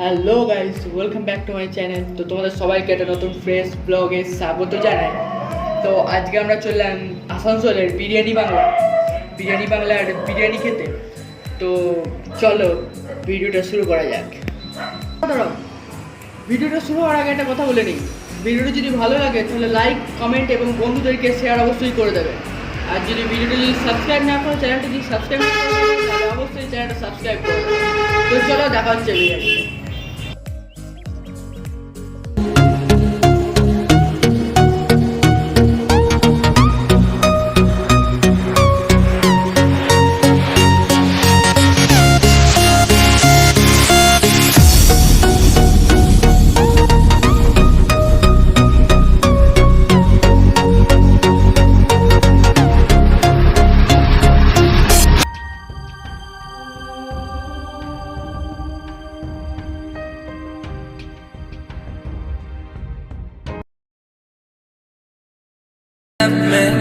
Hello guys, welcome back to my channel. তো তোমাদের সবাইকে একটা নতুন ফ্রেশ ব্লগে স্বাগত জানাই। তো আজকে আমরা চললাম আসানসোলের বিরিয়ানি বাংলার বিরিয়ানি খেতে। তো চলো ভিডিওটা শুরু করা যাক। দাঁড়াও, ভিডিওটা শুরু হওয়ার আগে একটা কথা বলে নিই। ভিডিওটা যদি ভালো লাগে তাহলে লাইক, কমেন্ট এবং বন্ধুদেরকে শেয়ার অবশ্যই করে দেবে। আর যদি ভিডিওটা যদি সাবস্ক্রাইব না করো, চ্যানেলটা যদি সাবস্ক্রাইব না করো তাহলে অবশ্যই চ্যানেলটা সাবস্ক্রাইব করো। তো চলো দেখা হচ্ছে biryani.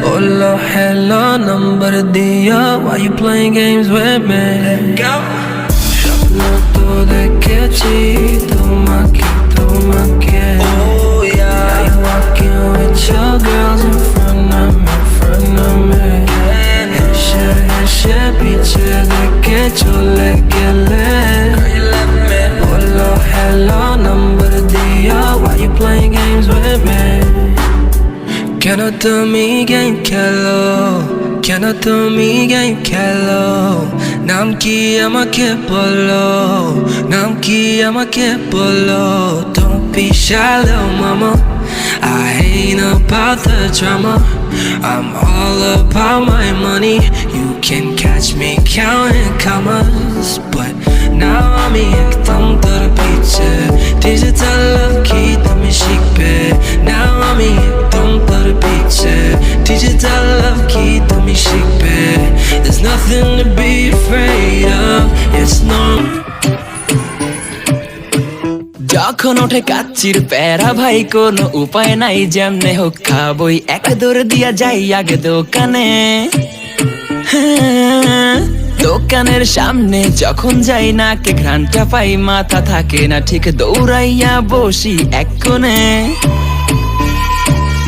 Hola, hello, number diya. Why you playing games with me? No to de que chito make. Oh yeah. Now you walking with your girls in front of me. She piche de que chole que le. Girl, you left me. Hola, hello, number diya. Why you playing games with me? Can I do me game kello? Can I do me game kello? Nam ki ama ke bolo. Nam ki ama ke bolo. Don't be shy, little mama. I ain't about the drama. I'm all about my money. You can catch me counting commas, but now I'm ekdam dar piche. Digital love ki tumi shikbe. Now I'm ekdam dar piche. Digital love ki tumi shikbe. There's nothing to be afraid of. It's normal. যখন ওঠে কাচ্চির প্যারা ভাই কোনো উপায় নাই, যেমনে হোক খাবই, এক দৌড় দিয়া যাই আগে দোকানে। দোকানের সামনে যখন যাই নাকে ঘ্রাণটা পাই, মাথা থাকে না ঠিক, দৌড়াইয়া বসি এক কোণে।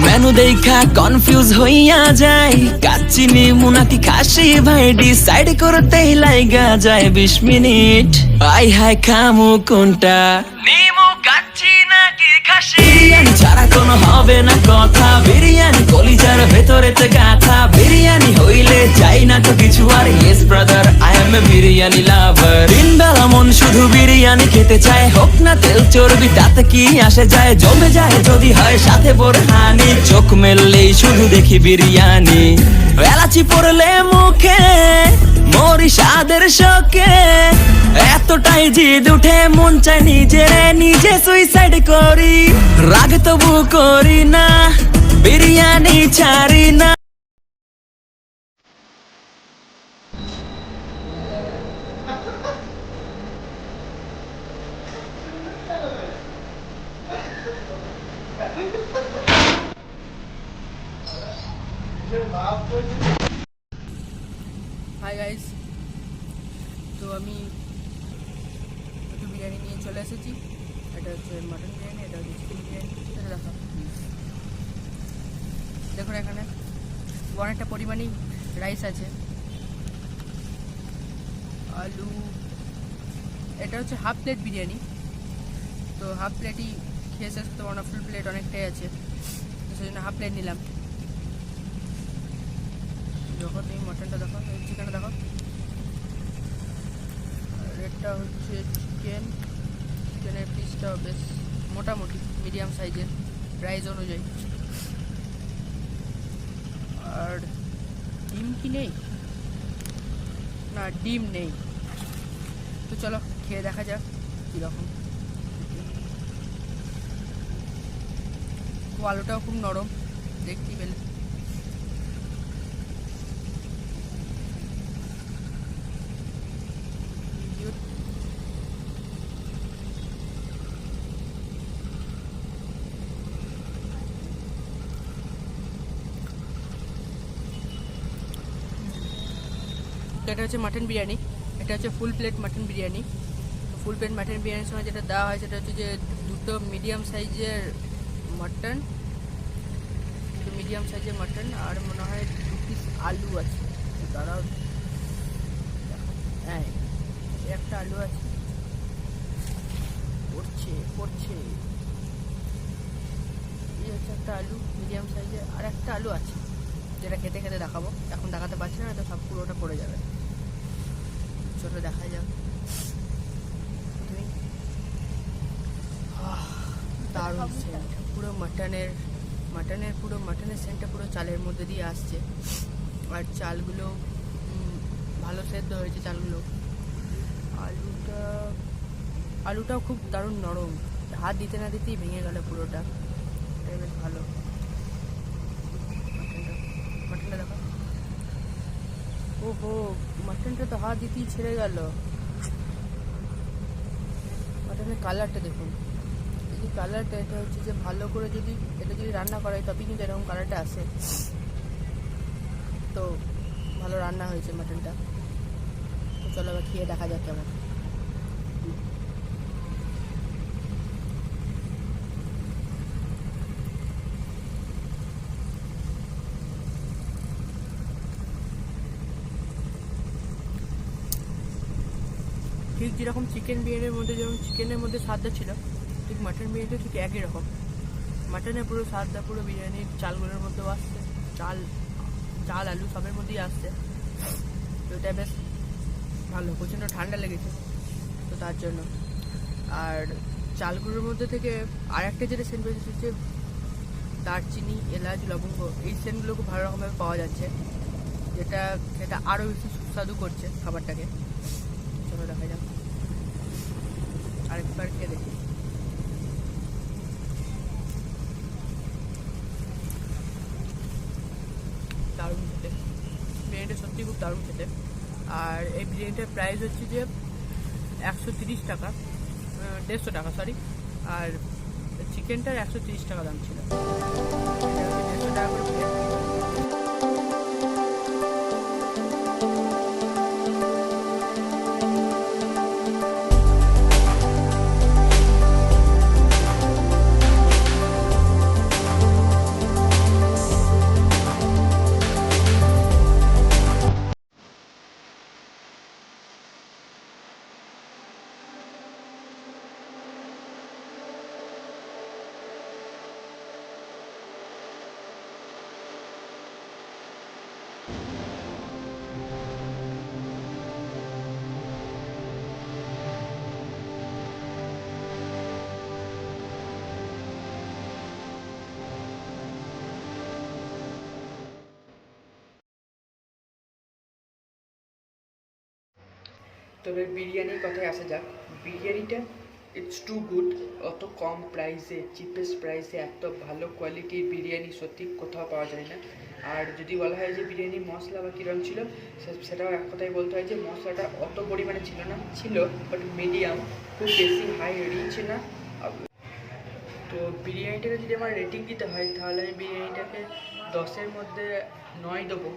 মেনু দেখা কনফিউজ হইয়া যাই, কাচ্চি নিমু নাকি খাসি ভাই, ডিসাইড করতেই লাইগা যায় 20 মিনিট। আই হাই খামু কোনটা, নিমু কাচ্চি নাকি খাসি? বিরিয়ানি ছাড়া কোনো হবে না কথা, বিরিয়ানি কলিজার ভেতরেতে গাথা। বিরিয়ানি হইলে চাই না তো কিছু আর, yes brother I M A biryani লাভার। দিনবেলা মন শুধু বিরিয়ানি খেতে চায়, হোক না তেল চর্বি তাতে কি আসে যায়, জমে যায় যদি হয় সাথে বোরহানি। চোখ মেললেই শুধু দেখি বিরিয়ানি, এলাচি পড়লে মুখে মরি স্বাদের শোকে। এতটাই জিদ উঠে মন চাই নিজে সুইসাইড করি, রাগ তবু করি না, বিরিয়ানি ছাড়ি না। হাই গাইস, তো আমি একটু বিরিয়ানি নিয়ে চলে এসেছি। এটা হচ্ছে মাটন বিরিয়ানি, এটা হচ্ছে চিকেন বিরিয়ানি। এটা দেখুন এখানে অনেকটা পরিমাণেই রাইস আছে, আলু। এটা হচ্ছে হাফ প্লেট বিরিয়ানি, তো হাফ প্লেটই খেয়ে শেষ করতে পারবো না, ফুল প্লেট অনেকটাই আছে, তো সেই জন্য হাফ প্লেট নিলাম। দেখো তুমি মটনটা দেখো, চিকেনটা দেখো। আর এটা হচ্ছে চিকেনের পিসটাও বেশ মোটামুটি মিডিয়াম সাইজের প্রাইস অনুযায়ী। আর ডিম কি নেই? না, ডিম নেই। তো চলো খেয়ে দেখা যাক কীরকম। আলুটাও খুব নরম দেখতেই পেলে। এটা হচ্ছে মাটন বিরিয়ানি, এটা হচ্ছে full plate mutton biryani. Full plate mutton বিরিয়ানির সময় যেটা দেওয়া হয় সেটা হচ্ছে যে দুটো মিডিয়াম সাইজের মাটন, আর মনে হয় 2 পিস আলু আছে। দাঁড়াও, হ্যাঁ একটা আলু আছে, পড়ছে এই হচ্ছে একটা আলু মিডিয়াম সাইজের, আর একটা আলু আছে যেটা খেতে খেতে দেখাবো, এখন দেখাতে পারছি না, তো সব পুরোটা পড়ে যাবে। চলো দেখা যাক। দারুণ সেন্ট, পুরো মাটনের সেন্টটা পুরো চালের মধ্যে দিয়ে আসছে, আর চালগুলো ভালো সেদ্ধ হয়েছে চালগুলো। আলুটাও খুব দারুণ নরম, হাত দিতে না দিতেই ভেঙে গেল পুরোটা, এটাই বেশ ভালো। মাটনটা দেখো, ওহো মাটনটা তো হাত দিতেই ছেড়ে গেল। মাটনের কালারটা দেখুন, এই যে কালারটা, এটা হচ্ছে যে ভালো করে যদি রান্না করা হয় তবেই কিন্তু এরকম কালারটা আসে। তো ভালো রান্না হয়েছে মাটনটা। তো চলো এবার খেয়ে দেখা যাক কেমন। ঠিক যেরকম চিকেন বিরিয়ানির মধ্যে যেরকম চিকেনের মধ্যে স্বাদটা ছিল, ঠিক মাটন বিরিয়ানিটা ঠিক একই রকম। মাটনের পুরো স্বাদটা পুরো বিরিয়ানির চালগুলোর মধ্যেও আসছে, চাল আলু সবের মধ্যেই আসছে। তো এটা বেশ ভালো, প্রচণ্ড ঠান্ডা লেগেছে তো তার জন্য। আর চালগুলোর মধ্যে থেকে আর একটা যেটা সেন্ট বেরিয়েছে হচ্ছে দারচিনি, এলাচ, লবঙ্গ, এই সেন্টগুলো খুব ভালো রকমভাবে পাওয়া যাচ্ছে, যেটা সেটা আরও বেশি সুস্বাদু করছে খাবারটাকে। চলো দেখা যাক, আরেকবার খেয়ে দেখি। দারুণ খেতে, বিরিয়ানিটা সত্যি খুব দারুণ খেতে। আর এই বিরিয়ানিটার প্রাইস হচ্ছে যে 130 টাকা, 150 টাকা সরি, আর চিকেনটার 130 টাকা দাম ছিল। 150 টাকা করে প্লেট। তবে বিরিয়ানির কথায় আসা যাক, বিরিয়ানিটা ইটস টু গুড। অত কম প্রাইসে, চিপেস্ট প্রাইসে এত ভালো কোয়ালিটির বিরিয়ানি সত্যি কোথাও পাওয়া যায় না। আর যদি বলা হয় যে বিরিয়ানির মশলা বা কীরকম ছিল, সেটাও এক কথাই বলতে হয় যে মশলাটা অত পরিমাণে ছিল না, ছিল বাট মিডিয়াম, খুব বেশি হাই রিচ না। তো বিরিয়ানিটাকে যদি আমার রেটিং দিতে হয় তাহলে আমি বিরিয়ানিটাকে 10-এর মধ্যে 9 দেবো।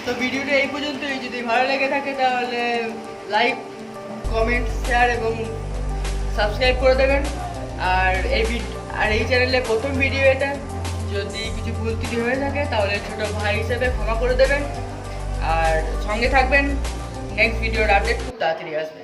তো ভিডিওটা এই পর্যন্তই। যদি ভালো লেগে থাকে তাহলে লাইক, কমেন্ট, শেয়ার এবং সাবস্ক্রাইব করে দেবেন। আর এই চ্যানেলে প্রথম ভিডিও এটা, যদি কিছু ভুল ত্রুটি হয়ে থাকে তাহলে ছোটো ভাই হিসেবে ক্ষমা করে দেবেন। আর সঙ্গে থাকবেন, নেক্সট ভিডিওর আপডেট খুব তাড়াতাড়ি আসবে।